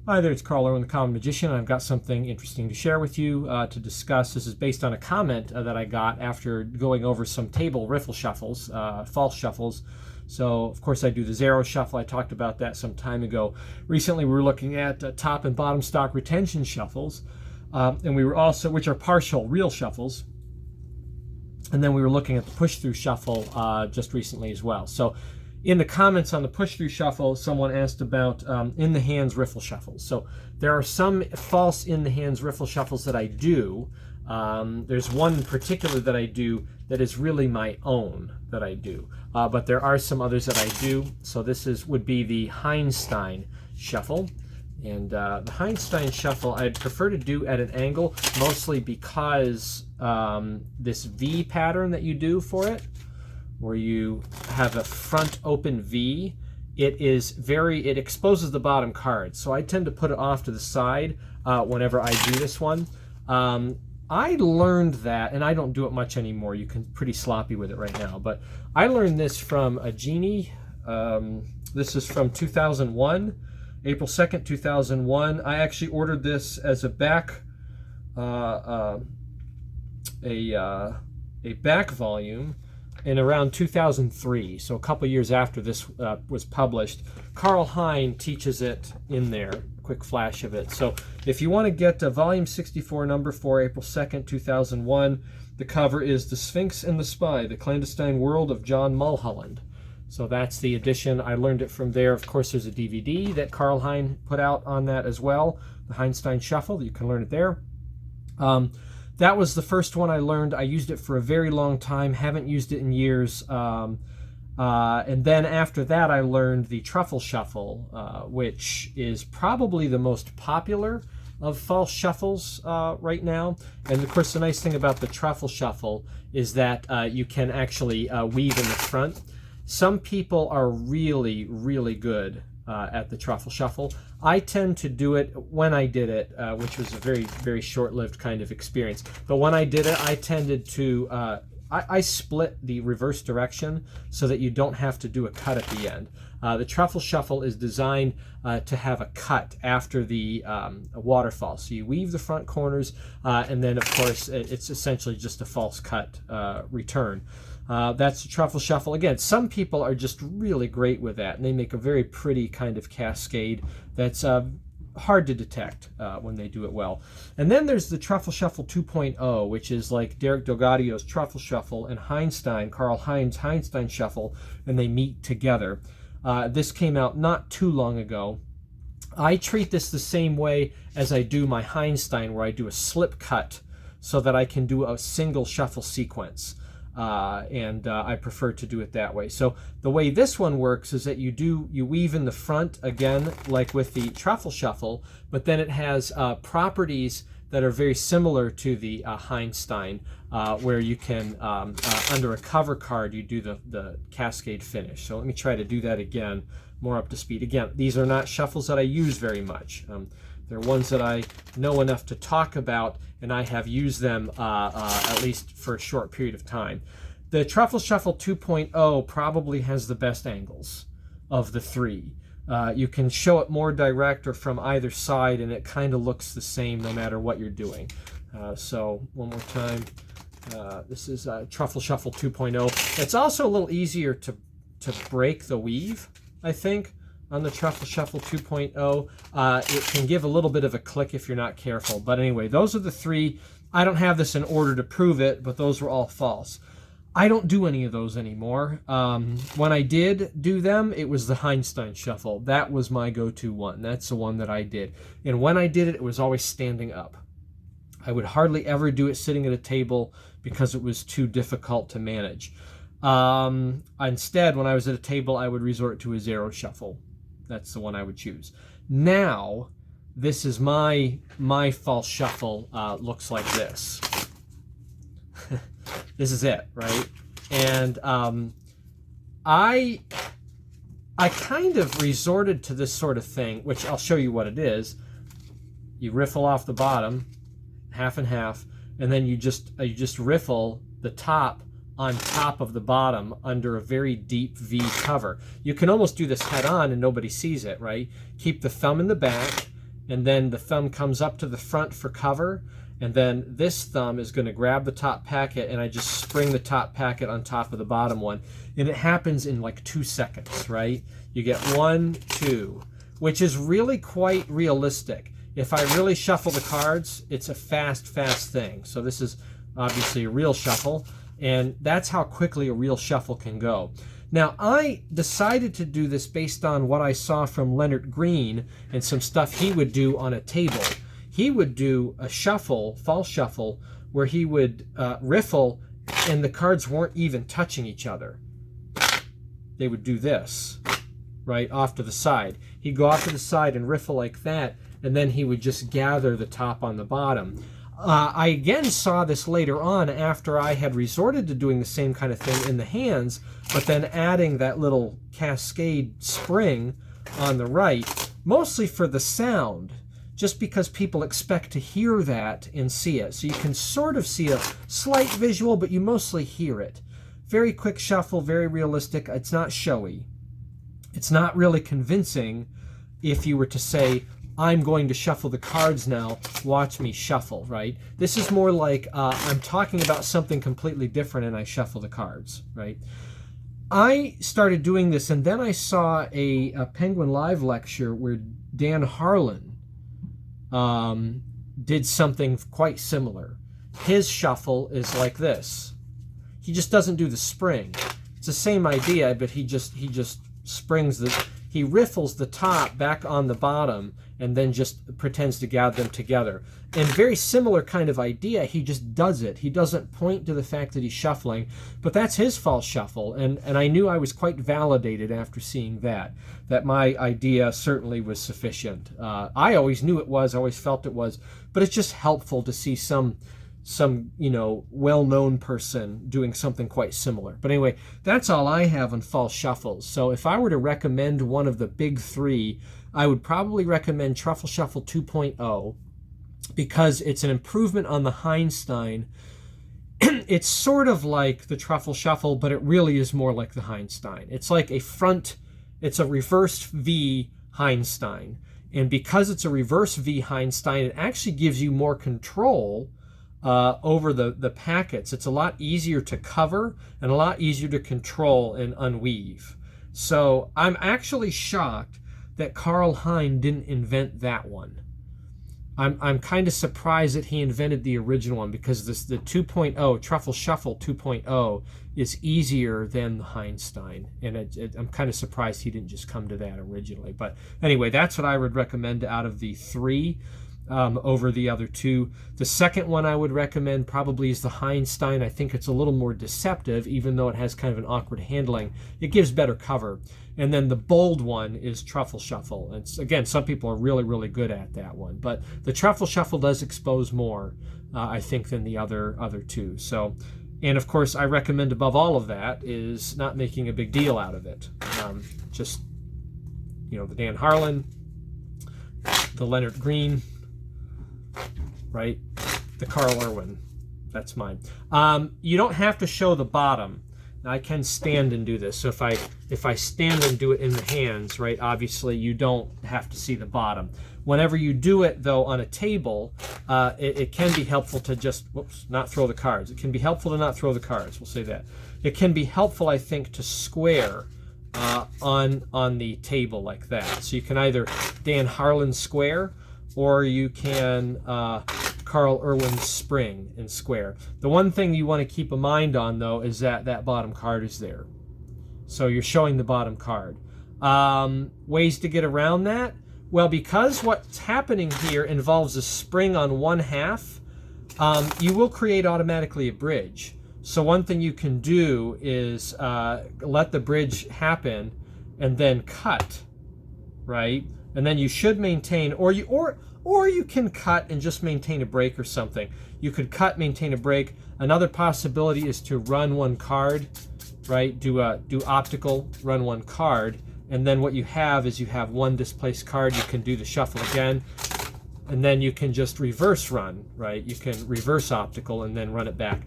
Hi there, it's Carl Irwin, the Common Magician. I've got something interesting to share with you to discuss. This is based on a comment that I got after going over some table riffle shuffles, false shuffles. So, of course, I do the zero shuffle. I talked about that some time ago. Recently, we were looking at top and bottom stock retention shuffles, and we were also, which are partial real shuffles. And then we were looking at the push-through shuffle just recently as well. So, in the comments on the push-through shuffle, someone asked about in the hands riffle shuffles. So there are some false in the hands riffle shuffles that I do. There's one in particular that I do that is really my own that I do. But there are some others that I do. So this would be the Heinstein shuffle. And the Heinstein shuffle I'd prefer to do at an angle, mostly because this V pattern that you do for it, where you have a front open V, it exposes the bottom card. So I tend to put it off to the side whenever I do this one. I learned that, and I don't do it much anymore. You can pretty sloppy with it right now, but I learned this from a genie. This is from 2001, April 2nd, 2001. I actually ordered this as a back back volume in around 2003, so a couple years after this was published. Carl Hein teaches it in there, a quick flash of it. So if you want to get volume 64, number 4, April 2nd, 2001, the cover is The Sphinx and the Spy, The Clandestine World of John Mulholland. So that's the edition. I learned it from there. Of course, there's a DVD that Carl Hein put out on that as well, the Heinstein Shuffle. You can learn it there. That was the first one I learned. I used it for a very long time, haven't used it in years. And then after that, I learned the Truffle Shuffle, which is probably the most popular of false shuffles right now. And of course, the nice thing about the Truffle Shuffle is that you can actually weave in the front. Some people are really, really good at the Truffle Shuffle. I tend to do it when I did it, which was a very, very short-lived kind of experience. But when I did it, I tended to, I split the reverse direction so that you don't have to do a cut at the end. The Truffle Shuffle is designed to have a cut after the waterfall. So you weave the front corners, and then, of course, it's essentially just a false cut return. That's the Truffle Shuffle. Again, some people are just really great with that, and they make a very pretty kind of cascade that's hard to detect when they do it well. And then there's the Truffle Shuffle 2.0, which is like Derek Delgadio's Truffle Shuffle and Carl Hein's Heinstein Shuffle, and they meet together. This came out not too long ago. I treat this the same way as I do my Heinstein, where I do a slip cut so that I can do a single shuffle sequence. I prefer to do it that way. So the way this one works is that you weave in the front again, like with the Truffle Shuffle, but then it has properties that are very similar to the Heinstein, where you can, under a cover card, you do the cascade finish. So let me try to do that again, more up to speed. Again, these are not shuffles that I use very much. They're ones that I know enough to talk about, and I have used them at least for a short period of time. The Truffle Shuffle 2.0 probably has the best angles of the three. You can show it more direct or from either side, and it kind of looks the same no matter what you're doing. So one more time. This is Truffle Shuffle 2.0. It's also a little easier to break the weave, I think. On the Truffle Shuffle 2.0, it can give a little bit of a click if you're not careful. But anyway, those are the three. I don't have this in order to prove it, but those were all false. I don't do any of those anymore. When I did do them, it was the Heinstein Shuffle. That was my go-to one. That's the one that I did. And when I did it, it was always standing up. I would hardly ever do it sitting at a table because it was too difficult to manage. Instead, when I was at a table, I would resort to a zero shuffle. That's the one I would choose. Now, this is my false shuffle. Looks like this. This is it, right? And I kind of resorted to this sort of thing, which I'll show you what it is. You riffle off the bottom, half and half, and then you just riffle the top on top of the bottom under a very deep V cover. You can almost do this head on and nobody sees it, right? Keep the thumb in the back and then the thumb comes up to the front for cover, and then this thumb is going to grab the top packet, and I just spring the top packet on top of the bottom one, and it happens in like 2 seconds, right? You get 1, 2, which is really quite realistic. If I really shuffle the cards, it's a fast thing. So this is obviously a real shuffle, and that's how quickly a real shuffle can go. Now, I decided to do this based on what I saw from Leonard Green and some stuff he would do on a table. He would do a shuffle, false shuffle, where he would riffle and the cards weren't even touching each other. They would do this, right, off to the side. He'd go off to the side and riffle like that, and then he would just gather the top on the bottom. I again saw this later on after I had resorted to doing the same kind of thing in the hands, but then adding that little cascade spring on the right, mostly for the sound, just because people expect to hear that and see it. So you can sort of see a slight visual, but you mostly hear it. Very quick shuffle, very realistic. It's not showy. It's not really convincing if you were to say, I'm going to shuffle the cards now, watch me shuffle, right? This is more like I'm talking about something completely different and I shuffle the cards, right? I started doing this, and then I saw a Penguin Live lecture where Dan Harlan did something quite similar. His shuffle is like this. He just doesn't do the spring. It's the same idea, but he just springs he riffles the top back on the bottom and then just pretends to gather them together. And very similar kind of idea, he just does it. He doesn't point to the fact that he's shuffling, but that's his false shuffle. And I knew I was quite validated after seeing that my idea certainly was sufficient. I always knew it was, I always felt it was, but it's just helpful to see some well-known person doing something quite similar. But anyway, that's all I have on false shuffles. So if I were to recommend one of the big three, I would probably recommend Truffle Shuffle 2.0 because it's an improvement on the Heinstein. It's sort of like the Truffle Shuffle, but it really is more like the Heinstein. It's like it's a reversed V Heinstein. And because it's a reverse V Heinstein, it actually gives you more control over the packets. It's a lot easier to cover and a lot easier to control and unweave. So I'm actually shocked that Carl Hein didn't invent that one. I'm kind of surprised that he invented the original one, because the 2.0, Truffle Shuffle 2.0, is easier than the Heinstein. And I'm kind of surprised he didn't just come to that originally. But anyway, that's what I would recommend out of the three. Over the other two. The second one I would recommend probably is the Heinstein. I think it's a little more deceptive, even though it has kind of an awkward handling. It gives better cover. And then the bold one is Truffle Shuffle. And again, some people are really, really good at that one. But the Truffle Shuffle does expose more, I think, than the other two. So, and of course, I recommend above all of that is not making a big deal out of it. Just, the Dan Harlan, the Leonard Green, right? The Carl Irwin. That's mine. You don't have to show the bottom. Now, I can stand and do this. So if I stand and do it in the hands, right, obviously you don't have to see the bottom. Whenever you do it, though, on a table, it can be helpful to just, not throw the cards. It can be helpful to not throw the cards. We'll say that. It can be helpful, I think, to square on the table like that. So you can either Dan Harlan square, or you can Carl Irwin spring and square. The one thing you want to keep a mind on, though, is that bottom card is there. So you're showing the bottom card. Ways to get around that? Well, because what's happening here involves a spring on one half, you will create automatically a bridge. So one thing you can do is let the bridge happen and then cut, right? And then you should maintain, or you can cut and just maintain a break or something. You could cut, maintain a break. Another possibility is to run one card, right? Do optical, run one card, and then what you have is you have one displaced card. You can do the shuffle again, and then you can just reverse run, right? You can reverse optical and then run it back.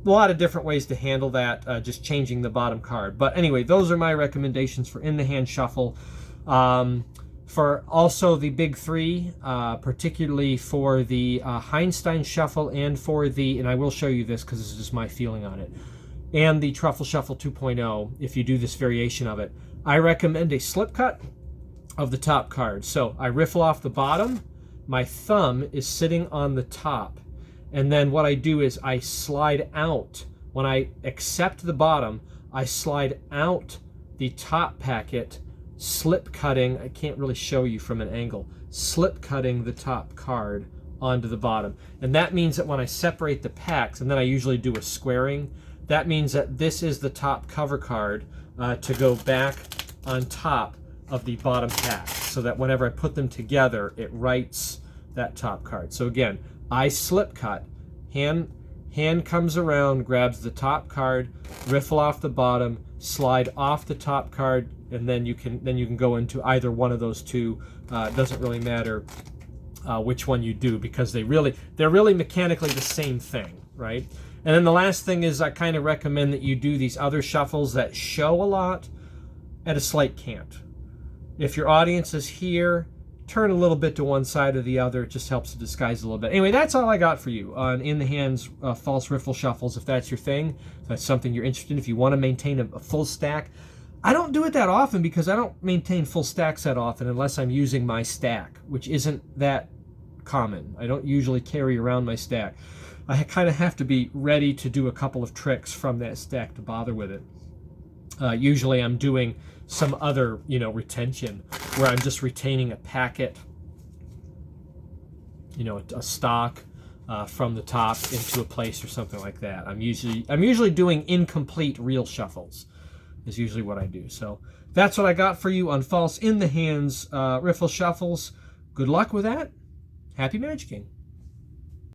A lot of different ways to handle that, just changing the bottom card. But anyway, those are my recommendations for in the hand shuffle. for also the big three, particularly for the Heinstein Shuffle and for the, and I will show you this because this is just my feeling on it, and the Truffle Shuffle 2.0, if you do this variation of it, I recommend a slip cut of the top card. So I riffle off the bottom, my thumb is sitting on the top, and then what I do is I slide out. When I accept the bottom, I slide out the top packet, slip cutting, I can't really show you from an angle, slip cutting the top card onto the bottom. And that means that when I separate the packs, and then I usually do a squaring, that means that this is the top cover card to go back on top of the bottom pack, so that whenever I put them together, it writes that top card. So again, I slip cut, hand comes around, grabs the top card, riffle off the bottom, slide off the top card, and then you can go into either one of those two. It doesn't really matter which one you do, because they're really mechanically the same thing, right? And then the last thing is I kind of recommend that you do these other shuffles that show a lot at a slight cant. If your audience is here, turn a little bit to one side or the other. It just helps to disguise a little bit. Anyway, that's all I got for you on In the Hands false riffle shuffles. If that's your thing, if that's something you're interested in, if you want to maintain a full stack. I don't do it that often because I don't maintain full stacks that often unless I'm using my stack, which isn't that common. I don't usually carry around my stack. I kind of have to be ready to do a couple of tricks from that stack to bother with it. Usually I'm doing some other, retention, where I'm just retaining a packet, a stock from the top into a place or something like that. I'm usually doing incomplete real shuffles is usually what I do. So that's what I got for you on false In the Hands riffle shuffles. Good luck with that. Happy magicking.